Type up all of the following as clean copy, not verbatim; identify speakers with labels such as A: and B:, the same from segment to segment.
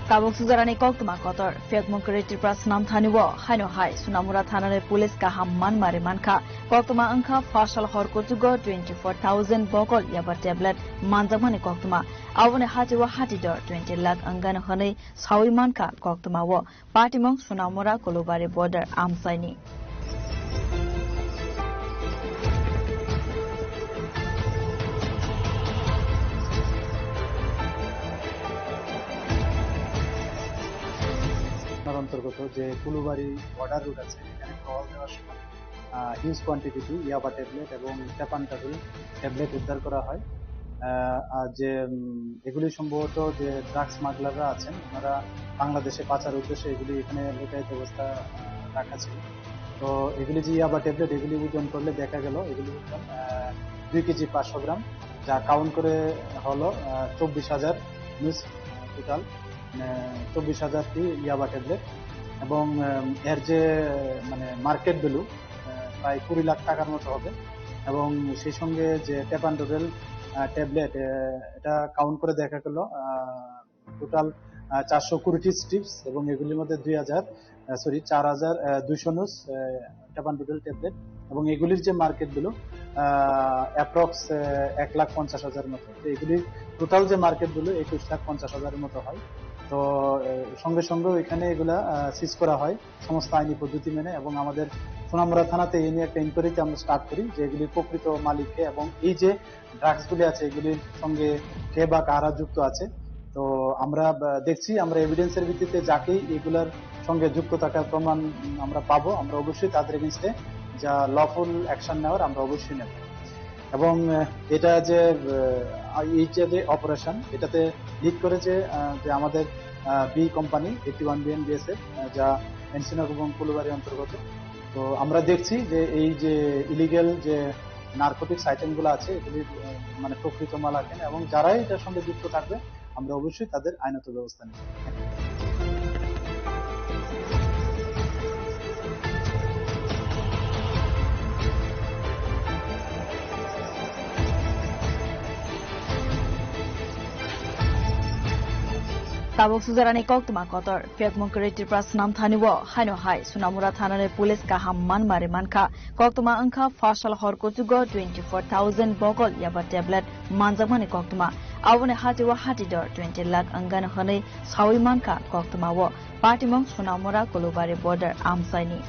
A: Tabuk sujarani koktuma kotor Fiatmon Kreatir Pras Nam Thaniwo Haino Hai Sunamura Thanare Police Kaham Man Mare Manka Koktuma Angka Fasal Horkotugo 24,000 Bokol Yaba Tablet Manjamani Koktuma Awone Hatiwa Hatidor 20 lakh Angana Hane Sawi Manka Koktuma Wo Partimong Sunamura Kolubari Border Amsaini
B: অন্তর্গত যে Kulubari border root আছে এখানে টহল দেওয়ার সময় huge কোয়ান্টিটিতে ইয়াবা tablet এবং ট্যাপান্টাডুল tablet উদ্ধার করা হয়। যে এগুলি সম্ভবত যে ড্রাগস স্মাগলাররা আছেন ওনারা বাংলাদেশে পাচার উদ্দেশ্যে এগুলি এখানে লোকায়িত অবস্থা রাখা ছিল। তো এগুলি যে ইয়াবা ট্যাবলেট এগুলি ওজন করলে দেখা গেল এগুলি ওজন 2 কেজি 500 গ্রাম, যা কাউন্ট করে হলো 24,000 টোটাল 24,000টি ইয়াবা ট্যাবলেট এবং এর যে মানে মার্কেট ভ্যালু প্রায় 20 লাখ টাকার মতো হবে। এবং সেই সঙ্গে যে ট্যাপান্ডোডেল ট্যাবলেট এটা কাউন্ট করে দেখা গেল টোটাল 420 স্ট্রিপস এবং এগুলির মধ্যে 4,200 ট্যাপান্ডোডেল ট্যাবলেট এবং এগুলির যে মার্কেট ভ্যালু অ্যাপ্রক্স 1,50,000 মতো। তো এগুলির টোটাল যে মার্কেট ভ্যালু 21,50,000 মতো হয়। তো সঙ্গে সঙ্গে এখানে এগুলা সিজ করা হয় সমস্ত আইনি পদ্ধতি মেনে এবং আমাদের সোনামুড়া থানাতে এই নিয়ে একটা ইনকোয়ারিতে আমরা স্টার্ট করি যে এগুলির প্রকৃত মালিককে এবং এই যে ড্রাগস গুলি আছে এগুলির সঙ্গে কে বা কারা যুক্ত আছে। তো আমরা দেখছি আমরা এভিডেন্সের ভিত্তিতে যাকেই এগুলার সঙ্গে যুক্ত থাকার প্রমাণ আমরা পাবো আমরা অবশ্যই তাদের এগেইনস্টে যা লফুল অ্যাকশন নেওয়ার আমরা অবশ্যই নেব। এবং এটা যে এই যে অপারেশন এটাতে লিড করেছে যে আমাদের বি কোম্পানি 81 BNBSF যা এনসিনক এবং কুলুবাড়ি অন্তর্গত। তো আমরা দেখছি যে এই যে ইলিগেল যে নার্কোটিক্স আইটেম গুলো আছে এগুলির মানে প্রকৃত মালিকানা এবং যারাই এটার সঙ্গে যুক্ত থাকবে আমরা অবশ্যই তাদের আইনত ব্যবস্থা নেব।
A: Tabuk sujarani koktuma kotor Fiatmon Kreatir Pras Nam Thaniwo Haino Hai Sunamura Thanare Police Kaham Man Mare Manka Koktuma Angka Fasal Horkotugo 24,000 Bokol Yaba Tablet Manjamani Koktuma Awone Hatiwa Hatidor 20 lakh Angana Hane Sawi Manka Koktuma Wo Partimong Sunamura Kolubari Border Amsaini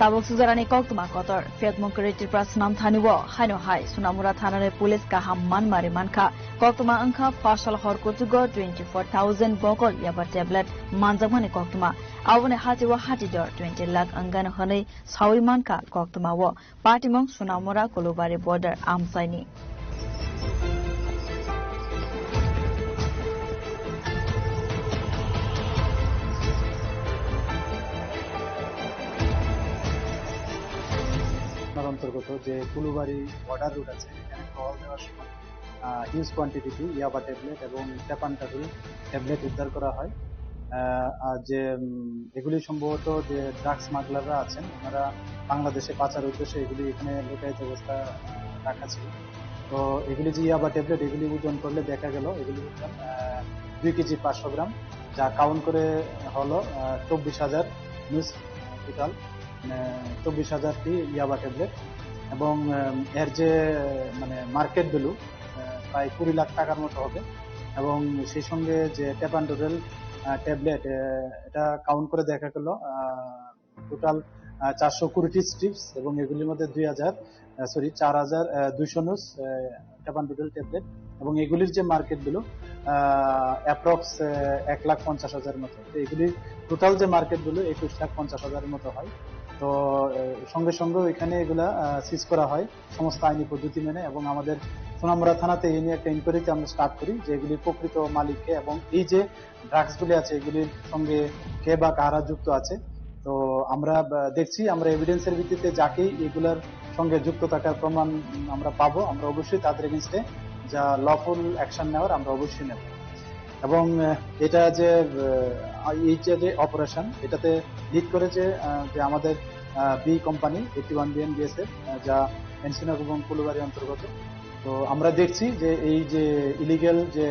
A: Tabuk sujarani koktuma kotor Fiatmon Kreatir Pras Nam Thaniwo Haino Hai Sunamura Thanare Police Kaham Man Mare Manka Koktuma Angka Fasal Horkotugo 24,000 Bokol Yaba Tablet Manjamani Koktuma Awone Hatiwa Hatidor 20 lakh Angana Hane Sawi Manka Koktuma Wo Partimong Sunamura Kolubari Border Amsaini
B: অন্তর্গত যে Kulubari border root আছে এখানে টহল দেওয়ার সময় huge কোয়ান্টিটিতে ইয়াবা tablet এবং ট্যাপান্টাডুল tablet উদ্ধার করা হয়। যে এগুলি সম্ভবত যে ড্রাগস স্মাগলাররা আছেন, ওনারা বাংলাদেশে পাচার উদ্দেশ্যে এগুলি এখানে লোকায়িত অবস্থা রাখা ছিল। তো এগুলি যে ইয়াবা ট্যাবলেট, এগুলি ওজন করলে দেখা গেল এগুলি ওজন 2 কেজি 500 গ্রাম, যা কাউন্ট করে হলো 24,000 নিউজ টোটাল, 24,000টি ইয়াবা ট্যাবলেট। এবং এর যে মানে মার্কেট ভ্যালু প্রায় 20 লাখ টাকার মতো হবে। এবং সেই সঙ্গে যে ট্যাপান্ডোরেল ট্যাবলেট, এটা কাউন্ট করে দেখা গেল টোটাল 420 স্ট্রিপস, এবং এগুলির মধ্যে 4,200 নিউজ ট্যাপান্ডোরেল ট্যাবলেট, এবং এগুলির যে মার্কেট ভ্যালু অ্যাপ্রক্স 1,50,000 মতো। তো এগুলির টোটাল যে মার্কেট ভ্যালু 21,50,000 মতো হয়। তো সঙ্গে সঙ্গে এখানে এগুলা সিজ করা হয় সমস্ত আইনি পদ্ধতি মেনে, এবং আমাদের সোনামুড়া থানাতে এই নিয়ে একটা ইনকোয়ারিতে আমরা স্টার্ট করি যে এগুলির প্রকৃত মালিককে, এবং এই যে ড্রাগস গুলি আছে এগুলির সঙ্গে কে বা কারা যুক্ত আছে। তো আমরা দেখছি, আমরা এভিডেন্সের ভিত্তিতে যাকেই এগুলার সঙ্গে যুক্ত থাকার প্রমাণ আমরা পাবো, আমরা অবশ্যই তাদের এগেইনস্টে যা লফুল অ্যাকশন নেওয়ার আমরা অবশ্যই নেব। এবং এটা যে এই যে অপারেশন, এটাতে লিড করেছে যে আমাদের বি কোম্পানি 81BN BSF, যা এনসিনক এবং কুলুবাড়ি অন্তর্গত। তো আমরা দেখছি যে এই যে ইলিগেল যে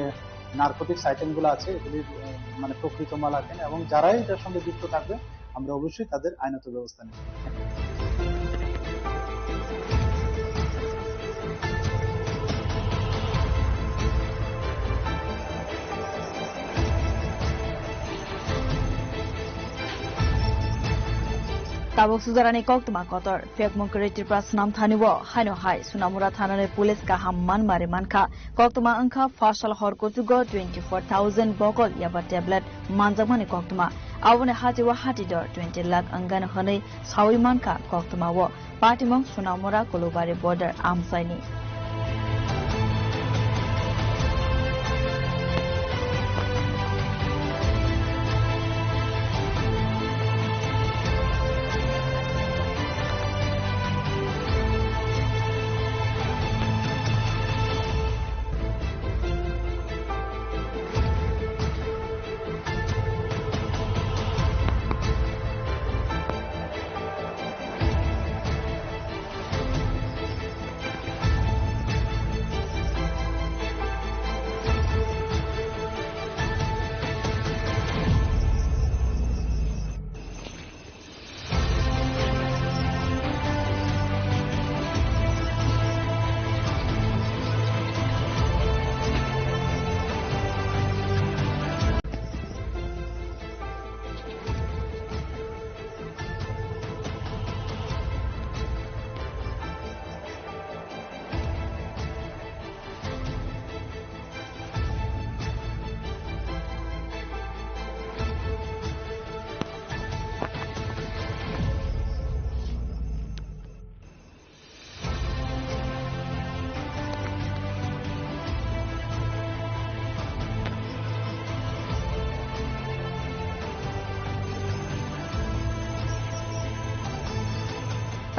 B: নার্কোটিক্স আইটেম গুলো আছে এগুলির মানে প্রকৃত মালিকান, এবং যারাই এটার সঙ্গে যুক্ত থাকবে আমরা অবশ্যই তাদের আইনত ব্যবস্থা নেব।
A: tabuk sujarani koktuma kotor fekmong kreatir prasnam thanibo haino hai sunamura thanare police ka hamman mare manka koktuma angkha fasal hor kotugo 24,000 bokol yaba tablet manjamani koktuma awone hatiwa hatidor 20 lakh angana hanai sawi manka koktuma wo patimong sunamura kolobari border amsaini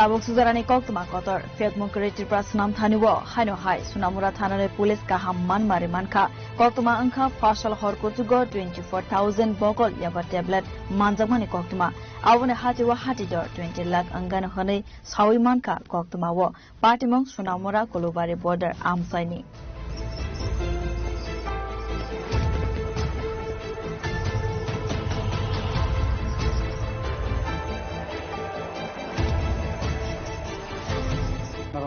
A: tabuk sujarani koktuma kotor fekmong kreatir prasnam thanibo haino hai sunamura thanare police ka hamman mare manka koktuma angkha fasal hor kotugo 24,000 bokol yaba tablet manjamani koktuma awone hatiwa hatidor 20 lakh angana hanai sawi manka koktuma wo patimong sunamura kolobari border amsaini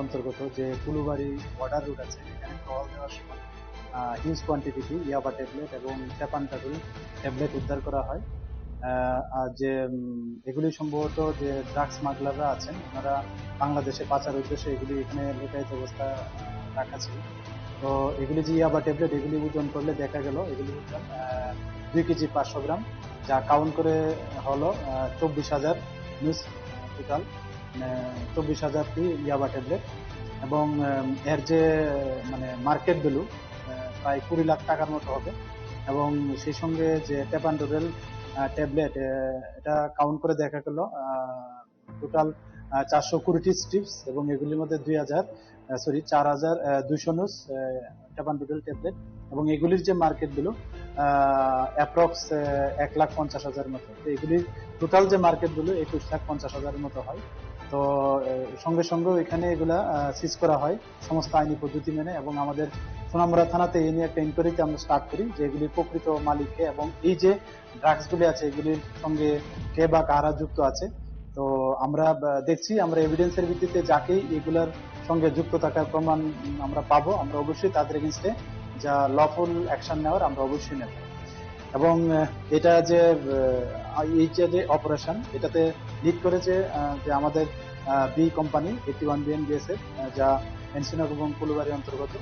B: অন্তর্গত যে Kulubari border root আছে, এখানে টহল দেওয়ার সময় huge quantity ইয়াবা tablet এবং ট্যাপান্টাডোল tablet উদ্ধার করা হয়। আর যে এগুলি সম্ভবত যে ড্রাগস স্মাগলাররা আছেন, ওনারা বাংলাদেশে পাচার উদ্দেশ্যে এগুলি এখানে লোকায়িত অবস্থা রাখা ছিল। তো এগুলি যে ইয়াবা ট্যাবলেট, এগুলি ওজন করলে দেখা গেল এগুলি ওজন 2 কেজি 500 গ্রাম, যা কাউন্ট করে হলো 24,000 নিউজ টোটাল, 24,000টি ইয়াবা ট্যাবলেট। এবং এর যে মানে মার্কেট ভ্যালু প্রায় 20 লাখ টাকার মতো হবে। এবং সেই সঙ্গে যে ট্যাপান্ডোরেল ট্যাবলেট, এটা কাউন্ট করে দেখা গেল টোটাল 420 স্ট্রিপস, এবং এগুলির মধ্যে 4,200 নিউজ ট্যাপান্ডুডেল ট্যাবলেট, এবং এগুলির যে মার্কেটগুলো অ্যাপ্রক্স 1,50,000 মতো। তো এগুলির টোটাল যে মার্কেটগুলো 21,50,000 মতো হয়। তো সঙ্গে সঙ্গে এখানে এগুলা সিজ করা হয় সমস্ত আইনি পদ্ধতি মেনে, এবং আমাদের সোনামুড়া থানাতে এই নিয়ে একটা ইনকোয়ারিতে আমরা স্টার্ট করি যে এগুলির প্রকৃত মালিককে এবং এই যে ড্রাগস গুলি আছে এগুলির সঙ্গে কে বা কারা যুক্ত আছে। তো আমরা দেখছি, আমরা এভিডেন্সের ভিত্তিতে যাকেই এগুলার সঙ্গে যুক্ত থাকার প্রমাণ আমরা পাবো, আমরা অবশ্যই তাদের এগেইনস্টে যা লফুল অ্যাকশন নেওয়ার আমরা অবশ্যই নেব। এবং এটা যে এই যে অপারেশন, এটাতে লিড করেছে যে আমাদের বি কোম্পানি 81 বিএনবিএসএফ, যা এনসিনগ এবং কুলুবাড়ি অন্তর্গত।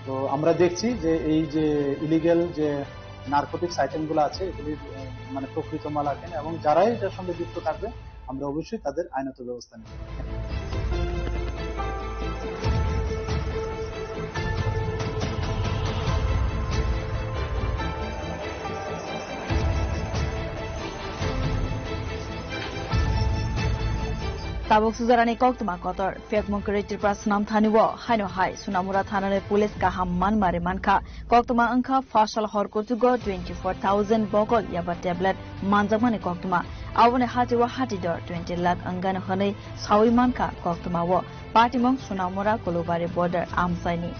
B: তো আমরা দেখছি যে এই যে ইলিগেল যে নার্কোটিক্স আইটেম গুলো আছে এগুলির মানে প্রকৃত মালিকানা, এবং যারাই এটার সঙ্গে যুক্ত থাকবে আমরা অবশ্যই তাদের আইনত ব্যবস্থা নেব।
A: tabuk sujarani koktuma kotor fek mongkeritir prasnam thanibo haino hai sunamura thanare police ka hamman mare manka koktuma angkha fasal hor kotugo 24,000 bogol yaba tablet manjamani koktuma awone hatiwa hatidor 20 lakh angana hanai sawi manka koktuma wo partimong sunamura kolobari border amsaini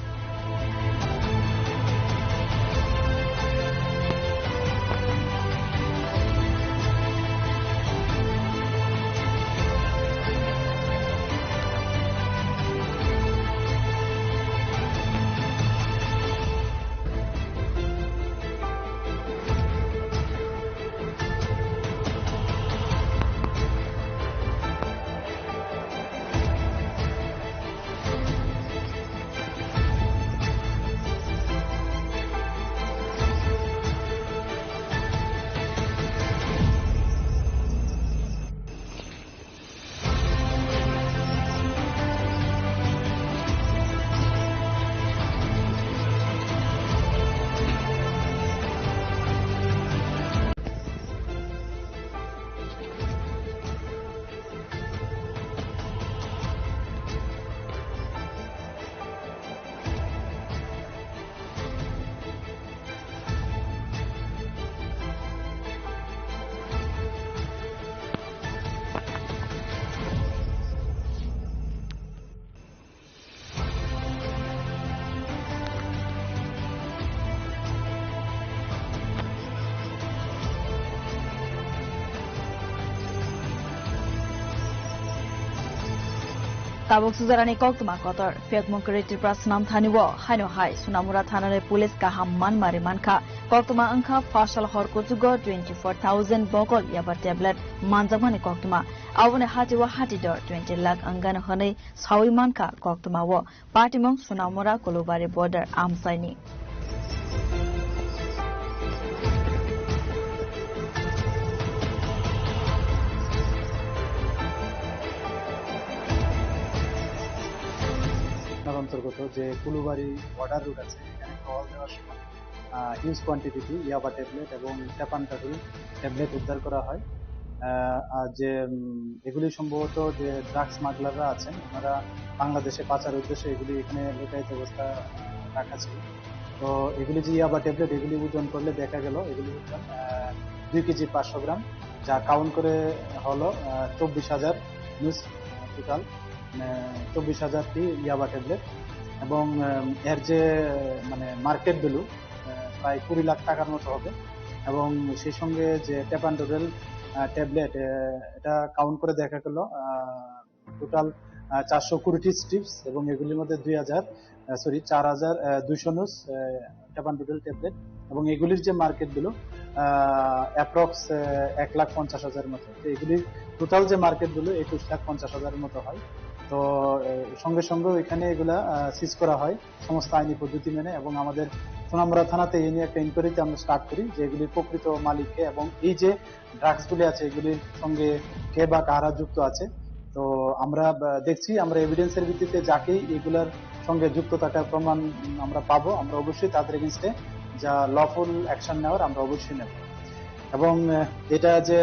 A: tabuk sujarani koktuma kotor fek mongkeritir prasnam thanibo haino hai sunamura thanare police ka hamman mare manka koktuma angkha fasal hor kotugo 24,000 bogol yaba tablet manjamani koktuma awone hatiwa hatidor 20 lakh angana hanai sawi manka koktuma wo partimong sunamura kolobari border amsaini
B: অন্তর্গত যে Kulubari border root আছে, এখানে টহল দেওয়ার সময় huge কোয়ান্টিটিতে ইয়াবা tablet এবং ট্যাপান্ডুডেল tablet উদ্ধার করা হয়। আর যে এগুলি সম্ভবত যে ড্রাগ স্মাগলাররা আছেন ওনারা বাংলাদেশে পাচার উদ্দেশ্যে এগুলি এখানে লোকায়িত অবস্থা রাখা ছিল। তো এগুলি যে ইয়াবা ট্যাবলেট এগুলি ওজন করলে দেখা গেল এগুলি ওজন 2 কেজি 500 গ্রাম, যা কাউন্ট করে হলো 24,000 নিউজ টোটাল 24,000টি ইয়াবা ট্যাবলেট, এবং এর যে মানে মার্কেট ভ্যালু প্রায় 20 লাখ টাকার মতো হবে। এবং সেই সঙ্গে যে ট্যাপান্ডুডেল ট্যাবলেট এটা কাউন্ট করে দেখা গেল টোটাল 420টি স্ট্রিপস, এবং এগুলির মধ্যে 4,200 নিউজ ট্যাপান্ডুডেল ট্যাবলেট, এবং এগুলির যে মার্কেটগুলো অ্যাপ্রক্স 1,50,000 মতো। তো এগুলির টোটাল যে মার্কেটগুলো 21,50,000 মতো হয়। তো সঙ্গে সঙ্গে এখানে এগুলা সিজ করা হয় সমস্ত আইনি পদ্ধতি মেনে, এবং আমাদের সোনামুড়া থানাতে এই নিয়ে একটা ইনকোয়ারিতে আমরা স্টার্ট করি যে এগুলির প্রকৃত মালিককে এবং এই যে ড্রাগস গুলি আছে এগুলির সঙ্গে কে বা কারা যুক্ত আছে। তো আমরা দেখছি, আমরা এভিডেন্সের ভিত্তিতে যাকেই এগুলার সঙ্গে যুক্ত থাকার প্রমাণ আমরা পাবো, আমরা অবশ্যই তাদের এগেইনস্টে যা লফুল অ্যাকশন নেওয়ার আমরা অবশ্যই নেব। এবং এটা যে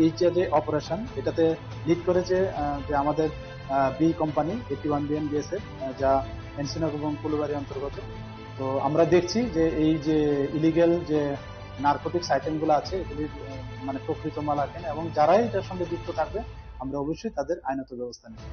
B: এই যে অপারেশন, এটাতে লিড করেছে যে আমাদের বি কোম্পানি 81 বিএনবিএসএফ, যা এনসিনক এবং কুলুবাড়ি অন্তর্গত। তো আমরা দেখছি যে এই যে ইলিগেল যে নার্কোটিক্স আইটেমগুলো আছে এগুলির মানে প্রকৃত মালিকানা এবং যারাই এটার সঙ্গে যুক্ত থাকবে আমরা অবশ্যই তাদের আইনত ব্যবস্থা নেব।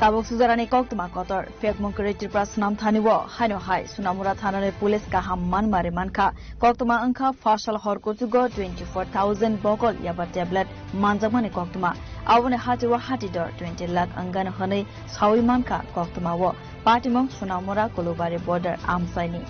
A: tabuk sujarani koktuma kotor fekmon kreatir prasnam thanibo haino hai sunamura thanare police ka hamman mare manka koktuma angkha fasal horkotugo 24000 bokol yaba tablet manjamani koktuma awone hatiwa hatidor 20 lakh angana hanai sawi manka koktuma wo partimong sunamura kolobare border amsaini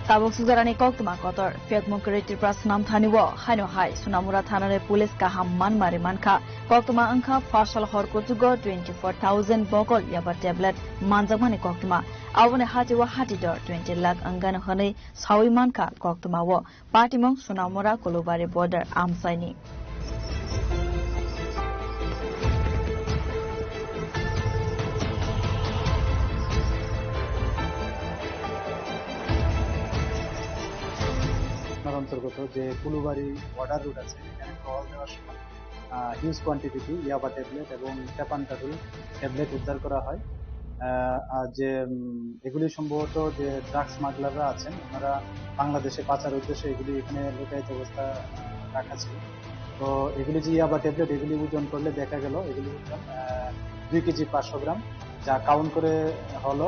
A: tabuk sujarani koktuma kotor fekmon kreatir prasnam thanibo haino hai sunamura thanare police ka hamman mare manka koktuma angkha fasal horkotugo 24000 bokol yaba tablet manjamani koktuma awone hatiwa hatidor 20 lakh angana hanai sawi manka koktuma wo partimong sunamura kolobare border amsaini
B: অন্তর্গত যে Kulubari border root আছে এখানে টহল দেওয়ার সময় huge কোয়ান্টিটিতে ইয়াবা tablet এবং ট্যাপান্টাডুল tablet উদ্ধার করা হয়। আর যে এগুলি সম্ভবত যে ড্রাগস স্মাগলাররা আছেন ওনারা বাংলাদেশে পাচার উদ্দেশ্যে এগুলি এখানে লোকায়িত অবস্থা রাখা ছিল। তো এগুলি যে ইয়াবা ট্যাবলেট এগুলি ওজন করলে দেখা গেল এগুলি ওজন 2 কেজি 500 গ্রাম, যা কাউন্ট করে হলো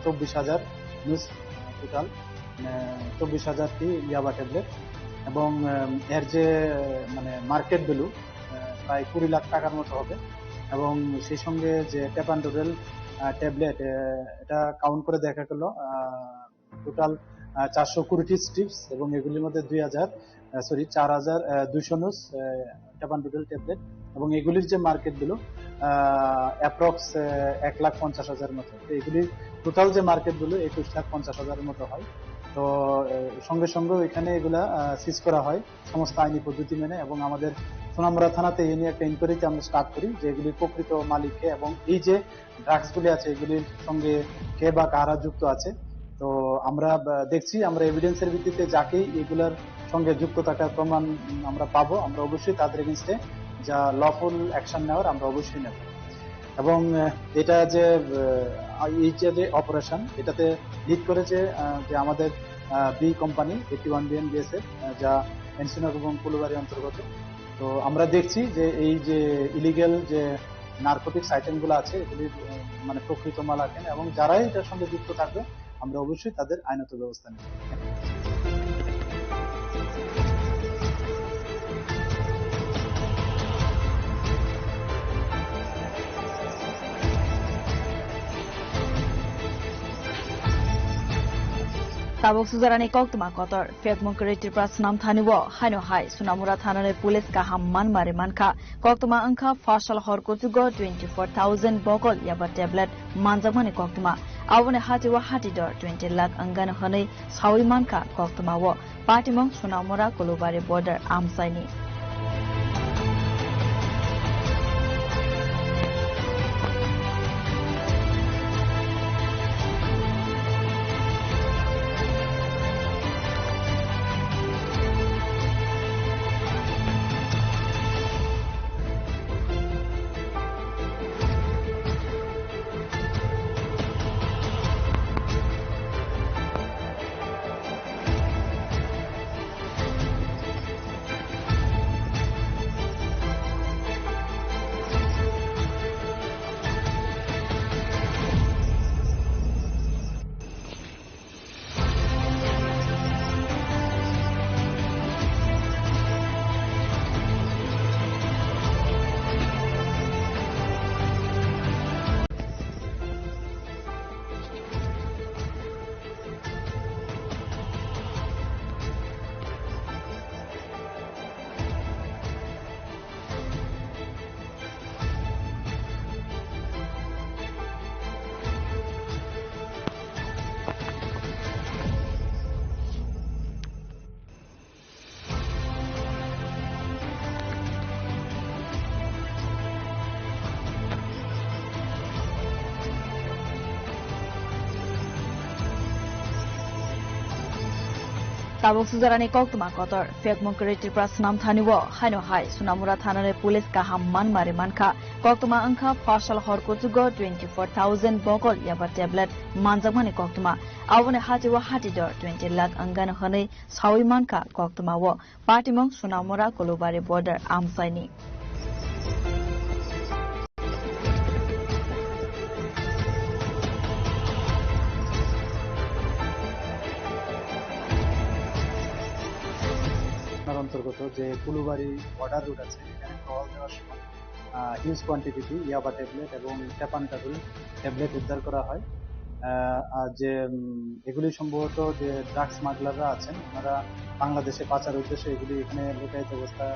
B: 24,000 নিউজ টোটাল 24,000টি ইয়াবা ট্যাবলেট এবং এর যে মানে মার্কেট ভ্যালু প্রায় 20 লাখ টাকার মতো হবে এবং সেই সঙ্গে যে ট্যাপান্ডোরেল ট্যাবলেট এটা কাউন্ট করে দেখা গেল টোটাল 420টি স্ট্রিপস এবং এগুলির মধ্যে 4,200 নুস ট্যাপান্ডোরেল ট্যাবলেট এবং এগুলির যে মার্কেট ভ্যালু অ্যাপ্রক্স 1,50,000 মতো। এগুলির টোটাল যে মার্কেট ভ্যালু 21,50,000 মতো হয়। তো সঙ্গে সঙ্গে এখানে এগুলা সিজ করা হয় সমস্ত আইনি পদ্ধতি মেনে এবং আমাদের সোনামুড়া থানাতে এই নিয়ে একটা ইনকোয়ারিতে আমরা স্টার্ট করি যে এগুলির প্রকৃত মালিককে এবং এই যে ড্রাগস গুলি আছে এগুলির সঙ্গে কে বা কারা যুক্ত আছে। তো আমরা দেখছি আমরা এভিডেন্সের ভিত্তিতে যাকেই এগুলার সঙ্গে যুক্ত থাকার প্রমাণ আমরা পাবো আমরা অবশ্যই তাদের এগেইনস্টে যা লফুল অ্যাকশন নেওয়ার আমরা অবশ্যই নেব এবং এটা যে এই যে অপারেশন এটাতে লিড করেছে যে আমাদের বি কোম্পানি 81 BNBSF যা এনসিনক এবং কুলুবাড়ি অন্তর্গত। তো আমরা দেখছি যে এই যে ইলিগেল যে নার্কোটিক্স আইটেমগুলো আছে এগুলির মানে প্রকৃত মালিকানা এবং যারাই এটার সঙ্গে যুক্ত থাকবে আমরা অবশ্যই তাদের আইনত ব্যবস্থা নেব।
A: Tabuk suzarani koktuma kotor Fiatmon Creative Prasnam Thaniwo Haino Hai Sunamura Thanare Police Kaham Manmari Manka Koktuma Angka Fashal Horkotugo 24,000 Bokol Yaba Tablet Manzamani Koktuma Awone Hatiwa Hatidor 20 lakh Angana Honey Sawi Manka Koktuma Wo Patimong Sunamura Kolubari Border Amsaini Tabuk suzarani koktuma kotor Fiatmon Creative Prasnam Thaniwo Haino Hai Sunamura Thanare Police Kaham Manmari Manka Koktuma Angka Fashal Horkotugo 24,000 Bokol Yaba Tablet Manzamani Koktuma Awone Hatiwa Hatidor 20 lakh Angana Honey Sawi Manka Koktuma Wo Patimong Sunamura Kolubari Border Amsaini
B: অন্তর্গত যে Kulubari border root আছে এখানে টহল দেওয়ার সময় huge কোয়ান্টিটিতে ইয়াবা tablet এবং ট্যাপান্টাডুল tablet উদ্ধার করা হয় আর যে এগুলি সম্ভবত যে ড্রাগস স্মাগলাররা আছেন ওনারা বাংলাদেশে পাচার উদ্দেশ্যে এগুলি এখানে লোকায়িত অবস্থা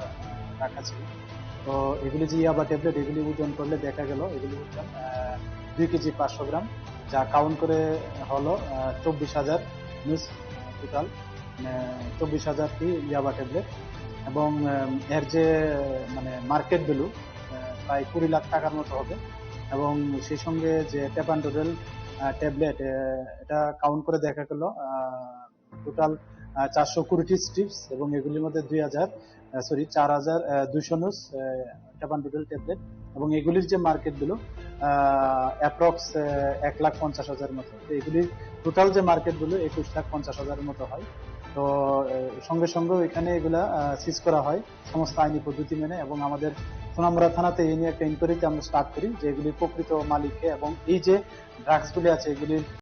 B: রাখা ছিল। তো এগুলি যে ইয়াবা ট্যাবলেট এগুলি ওজন করলে দেখা গেল এগুলি ওজন 2 কেজি 500 গ্রাম, যা কাউন্ট করে হলো 24,000 নিউজ টোটাল 24,000টি ইয়াবা ট্যাবলেট এবং এর যে মানে মার্কেট ভ্যালু প্রায় 20 লাখ টাকার মতো হবে এবং সেই সঙ্গে যে ট্যাপান্টোডেল ট্যাবলেট এটা কাউন্ট করে দেখা গেল টোটাল 420 স্ট্রিপস এবং এগুলির মধ্যে 4,200 নিউজ ট্যাপান্টোডেল ট্যাবলেট এবং এগুলির যে মার্কেট ভ্যালু অ্যাপ্রক্স 1,50,000 মতো। এগুলির টোটাল যে মার্কেট ভ্যালু 21,50,000 মতো হয়। তো সঙ্গে সঙ্গে এখানে এগুলা সিজ করা হয় সমস্ত আইনি পদ্ধতি মেনে এবং আমাদের সোনামুড়া থানাতে এই নিয়ে একটা ইনকোয়ারিতে আমরা স্টার্ট করি যে এগুলির প্রকৃত মালিককে এবং এই যে ড্রাগস গুলি আছে এগুলির